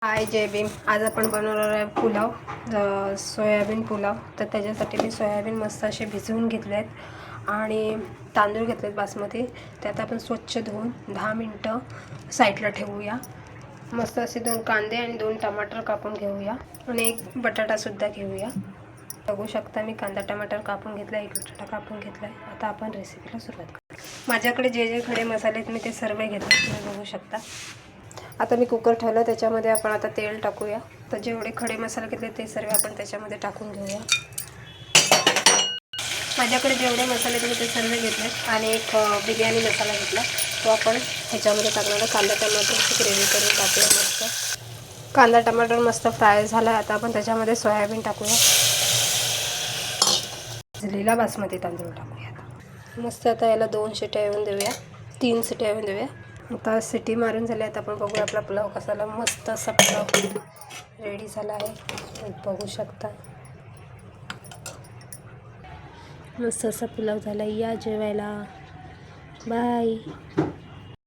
हाय जय भीम. आज आपण बनवणार आहे पुलाव, सोयाबीन पुलाव. तर त्याच्यासाठी मी सोयाबीन मस्त असे भिजवून घेतले आहेत आणि तांदूळ घेतलेत बासमती. त्यात आपण स्वच्छ धुवून 10 मिनटं साईडला ठेवूया. मस्त असे 2 कांदे आणि 2 टमाटर कापून घेऊया आणि 1 बटाटासुद्धा घेऊया. बघू शकता मी कांदा टमाटर कापून घेतला, 1 बटाटा कापून घेतला आहे. आता आपण रेसिपीला सुरुवात करू. माझ्याकडे जे जे खडे मसाले आहेत मी ते सर्व घेतले, तुम्ही बघू शकता. आता मी कुकर ठेवलं, त्याच्यामध्ये आपण आता तेल टाकूया. तर जेवढे खडे मसाले घेतले ते सर्व आपण त्याच्यामध्ये टाकून घेऊया. माझ्याकडे जेवढे मसाले तुम्ही ते सर्व घेतले आणि 1 बिर्याणी मसाला घेतला, तो आपण ह्याच्यामध्ये टाकणार. कांदा टमाटरची ग्रेव्ही करून टाकूया मस्त. कांदा टमाटर मस्त फ्राय झाला. आता आपण त्याच्यामध्ये सोयाबीन टाकूया. भिजलेला बासमती तांदूळ टाकूया. मस्त आता याला 2 शिट्या येऊन देऊया, 3 शिट्या येऊन देऊया. आता सिटी मारून झाली. आता आपण बघूया आपला पुलाव कसा झाला. मस्त असा पुलाव रेडी झाला आहे, बघू शकता. मस्त असा पुलाव झाला. या जेवायला. बाय.